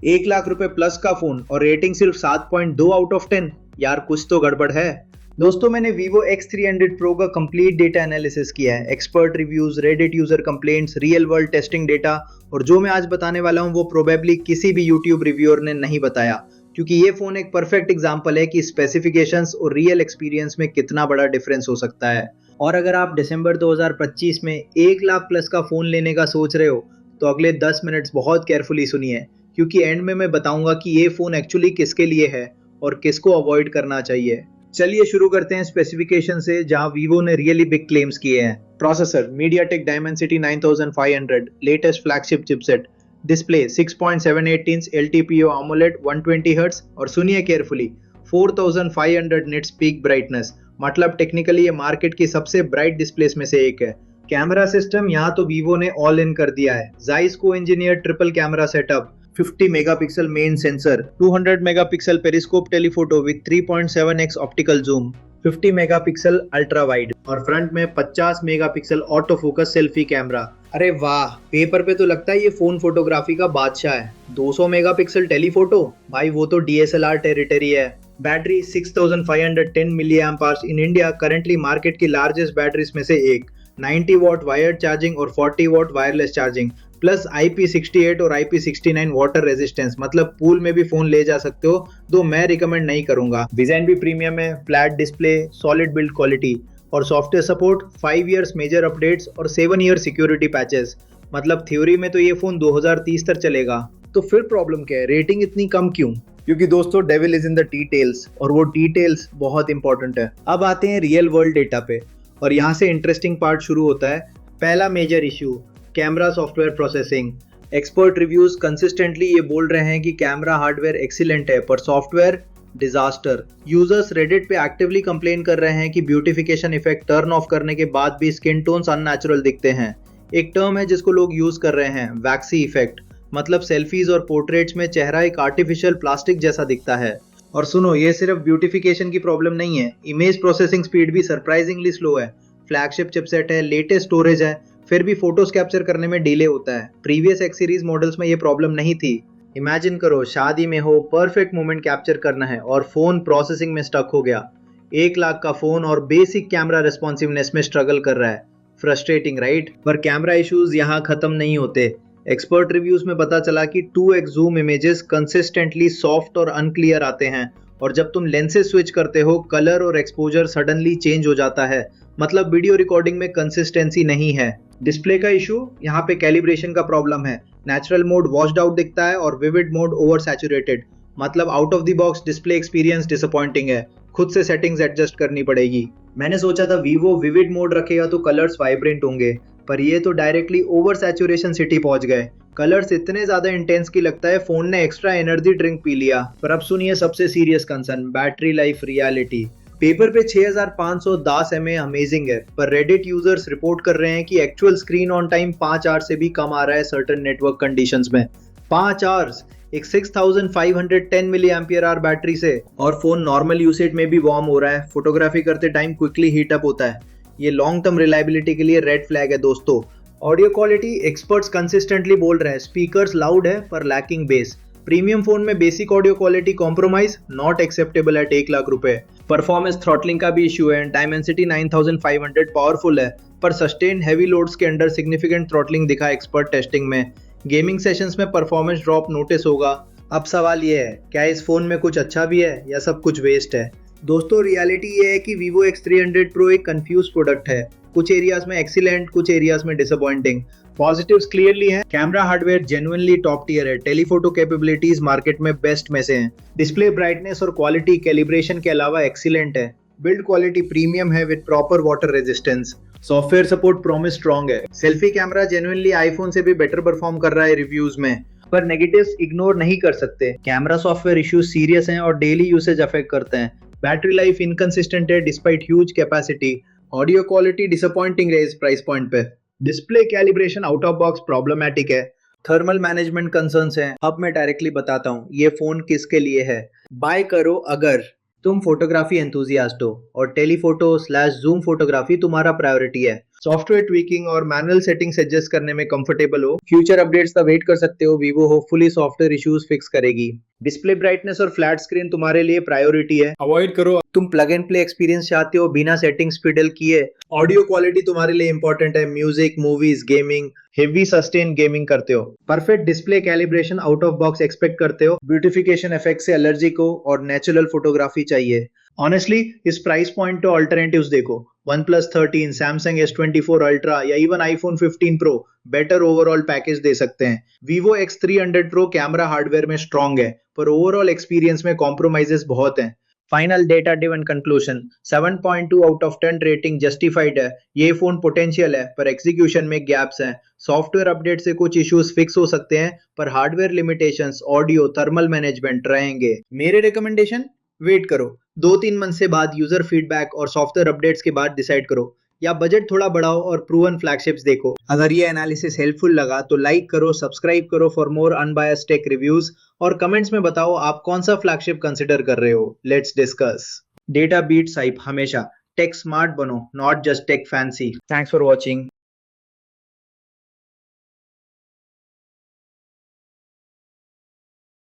1 लाख रुपए प्लस का फोन और रेटिंग सिर्फ 7.2 आउट ऑफ 10। यार कुछ तो गड़बड़ है। दोस्तों मैंने Vivo X300 Pro का कंप्लीट डेटा एनालिसिस किया है। Expert reviews, Reddit user complaints, real world testing data, और जो मैं आज बताने वाला हूँ वो प्रोबेबली किसी भी यूट्यूब रिव्यूअर ने नहीं बताया, क्योंकि ये फोन एक परफेक्ट एग्जांपल है कि स्पेसिफिकेशंस और रियल एक्सपीरियंस में कितना बड़ा डिफरेंस हो सकता है। और अगर आप दिसंबर 2025 में 1 लाख प्लस का फोन लेने का सोच रहे हो तो अगले 10 मिनट्स बहुत केयरफुली सुनिए, क्योंकि एंड में मैं बताऊंगा कि ये फोन एक्चुअली किसके लिए है और किसको अवॉइड करना चाहिए। चलिए शुरू करते हैं स्पेसिफिकेशन से, जहां वीवो ने रियली बिग क्लेम्स किए हैं। Processor MediaTek Dimensity 9500, latest flagship chipset. Display 6.78 inch LTPO AMOLED 120 hertz, और सुनिए केयरफुली 4500 निट्स पीक ब्राइटनेस, मतलब टेक्निकली ये मार्केट की सबसे ब्राइट डिस्प्लेस में से एक है। कैमरा सिस्टम यहाँ तो वीवो ने ऑल इन कर दिया है। जाइस को engineer triple camera setup, 50 megapixel main sensor, 200 megapixel periscope telephoto with 3.7x optical zoom, 50 megapixel ultra wide, और फ्रंट में 50 megapixel auto focus selfie camera. अरे वाह, पेपर पे तो लगता है ये फोन फोटोग्राफी का बादशाह है। 200 मेगापिक्सल टेलीफोटो, भाई वो तो DSLR टेरिटरी है। Battery 6510 milli amp hours, in India currently market की लार्जेस्ट बैटरीज में से एक। 90 वॉट वायर्ड चार्जिंग और 40 what wireless charging, plus IP68 और IP69 वाटर रेजिस्टेंस, मतलब पूल में भी फोन ले जा सकते हो, दो मैं रिकमेंड नहीं करूंगा। डिजाइन भी प्रीमियम है, flat display, solid build quality, और software support, 5 years major updates और 7 ईयर सिक्योरिटी पैचेस। मतलब थ्योरी में तो ये फोन 2030 तक चलेगा। तो फिर प्रॉब्लम क्या है, रेटिंग इतनी कम क्यों? क्योंकि दोस्तों devil is in the details, और वो डिटेल्स बहुत इंपॉर्टेंट है। अब आते हैं रियल वर्ल्ड डेटा पे, और यहाँ से इंटरेस्टिंग पार्ट शुरू होता है। पहला major issue, camera software processing. Expert reviews consistently ये बोल रहे हैं कि कैमरा हार्डवेयर एक्सीलेंट है, पर सॉफ्टवेयर डिजास्टर। यूजर्स रेडिट पे एक्टिवली कंप्लेन कर रहे हैं कि ब्यूटिफिकेशन इफेक्ट टर्न ऑफ करने के बाद भी स्किन टोन्स अननेचुरल दिखते हैं। एक टर्म है जिसको लोग यूज कर रहे हैं, वैक्सी इफेक्ट, मतलब सेल्फीज और पोर्ट्रेट्स में चेहरा एक आर्टिफिशियल प्लास्टिक जैसा दिखता है। और सुनो, ये सिर्फ ब्यूटिफिकेशन की प्रॉब्लम नहीं है, इमेज प्रोसेसिंग स्पीड भी सरप्राइजिंगली स्लो है। फ्लैगशिप चिपसेट है, लेटेस्ट स्टोरेज है, फिर भी फोटोज कैप्चर करने में डिले होता है। प्रीवियस एक्स सीरीज मॉडल्स में ये प्रॉब्लम नहीं थी। इमेजिन करो, शादी में हो, परफेक्ट मोमेंट कैप्चर करना है और फोन प्रोसेसिंग में स्टक हो गया। 1 लाख का फोन और बेसिक कैमरा रिस्पॉन्सिवनेस में स्ट्रगल कर रहा है। Frustrating right? पर कैमरा इश्यूज यहाँ खत्म नहीं होते। एक्सपर्ट रिव्यूज में पता चला कि 2x zoom images consistently soft और अनक्लियर आते हैं, और जब तुम लेंसेज स्विच करते हो कलर और एक्सपोजर सडनली चेंज हो जाता है। मतलब वीडियो रिकॉर्डिंग में कंसिस्टेंसी नहीं है। डिस्प्ले का इशू, यहाँ पे कैलिब्रेशन का प्रॉब्लम है। नेचुरल मोड वॉश्ड आउट दिखता है और विविड मोड ओवर सैचुरेटेड, मतलब out of the box display experience disappointing है। खुद से सेटिंग्स एडजस्ट करनी पड़ेगी। मैंने सोचा था वीवो विविड मोड रखेगा तो कलर्स वाइब्रेंट होंगे, पर ये तो डायरेक्टली ओवर सैचुरेशन सिटी पहुंच गए। कलर्स इतने ज्यादा इंटेंस की लगता है फोन ने एक्स्ट्रा एनर्जी ड्रिंक पी लिया। पर अब सुनिए सबसे serious concern, battery life reality. Paper पे 6510 mAh अमेजिंग है, पर रेडिट यूजर्स रिपोर्ट कर रहे हैं कि actual screen on time 5 hours से भी कम आ रहा है सर्टेन नेटवर्क कंडीशंस में। 5 आवर्स एक 6510 मिली एम्पियर आवर बैटरी से, और फोन नॉर्मल यूसेज में भी वार्म हो रहा है। फोटोग्राफी करते टाइम क्विकली हीट अप होता है। ये लॉन्ग टर्म रिलायबिलिटी के लिए रेड फ्लैग है दोस्तों। ऑडियो क्वालिटी, एक्सपर्ट्स कंसिस्टेंटली बोल रहे हैं स्पीकर्स लाउड है पर लैकिंग बेस। प्रीमियम फोन में basic audio quality compromise not acceptable at 1 lakh रुपए। परफॉर्मेंस थ्रॉटलिंग का भी इशू है। Dimensity 9500 पावरफुल है, पर सस्टेन हैवी लोड्स के अंडर सिग्निफिकेंट थ्रॉटलिंग दिखा एक्सपर्ट टेस्टिंग में। गेमिंग सेशंस में परफॉर्मेंस ड्रॉप नोटिस होगा। अब सवाल ये है, क्या इस फोन में कुछ अच्छा भी है या सब कुछ वेस्ट है? दोस्तों रियलिटी ये है कि Vivo X300 Pro एक कंफ्यूज प्रोडक्ट है। कुछ एरियाज में एक्सीलेंट, कुछ एरियाज में डिसअपॉइंटिंग। पॉजिटिव्स क्लियरली हैं, camera hardware genuinely top tier है, टेलीफोटो कैपेबिलिटीज मार्केट में बेस्ट में से हैं, डिस्प्ले ब्राइटनेस और क्वालिटी कैलिब्रेशन के अलावा एक्सीलेंट है, बिल्ड क्वालिटी प्रीमियम है with proper water resistance, software support promise strong है, सेल्फी कैमरा जेन्युइनली आईफोन से भी बेटर परफॉर्म कर रहा है रिव्यूज में। पर नेगेटिव्स इग्नोर नहीं कर सकते। कैमरा सॉफ्टवेयर इश्यूज सीरियस हैं और डेली यूसेज अफेक्ट करते हैं। बैटरी लाइफ इनकंसिस्टेंट है despite huge capacity. Audio quality disappointing है इस प्राइस पॉइंट पे। Display calibration out of box problematic है। थर्मल मैनेजमेंट कंसर्न्स हैं। अब मैं डायरेक्टली बताता हूँ ये फोन किसके लिए है। बाय करो अगर तुम फोटोग्राफी एंथुजियास्ट हो और टेलीफोटो/जूम फोटोग्राफी तुम्हारा प्रायोरिटी है। सॉफ्टवेयर ट्वीकिंग और मैनुअल सेटिंग्स एडजस्ट करने में कंफर्टेबल हो, फ्यूचर अपडेट्स का वेट कर सकते हो, Vivo hopefully software issues fix करेगी। डिस्प्ले ब्राइटनेस और फ्लैट स्क्रीन तुम्हारे लिए प्रायोरिटी है, अवॉइड करो। तुम प्लग एंड प्ले एक्सपीरियंस चाहते हो बिना सेटिंग्स फिडल किए। ऑडियो क्वालिटी तुम्हारे लिए इंपॉर्टेंट है, music, movies, gaming, heavy sustain gaming करते हो। Perfect display calibration out of box expect करते हो, ब्यूटिफिकेशन इफेक्ट से एलर्जिक हो और नेचुरल फोटोग्राफी चाहिए। ऑनेस्टली इस प्राइस पॉइंट पे ऑल्टरनेटिव्स देखो, OnePlus 13, Samsung S24 Ultra या even iPhone 15 Pro better overall package दे सकते हैं। Vivo X300 Pro camera hardware में स्ट्रॉन्ग है, पर ओवरऑल एक्सपीरियंस में कॉम्प्रोमाइजेस बहुत हैं। Final data driven conclusion, 7.2 out of 10 rating justified है। ये फोन पोटेंशियल है पर एग्जीक्यूशन में गैप्स हैं। सॉफ्टवेयर अपडेट से कुछ इश्यूज फिक्स हो सकते हैं, पर hardware limitations, audio, thermal management रहेंगे। मेरे रिकमेंडेशन, वेट करो, 2-3 मंथ से बाद यूजर फीडबैक और सॉफ्टवेयर अपडेट्स के बाद डिसाइड करो, या बजट थोड़ा बढ़ाओ और प्रूवन फ्लैगशिप्स देखो। अगर ये एनालिसिस हेल्पफुल लगा तो लाइक करो, सब्सक्राइब करो for more unbiased tech reviews, और कमेंट्स में बताओ आप कौन सा फ्लैगशिप कंसिडर कर रहे हो। Let's discuss. Data beats hype हमेशा। टेक स्मार्ट बनो, not just tech fancy. Thanks for watching.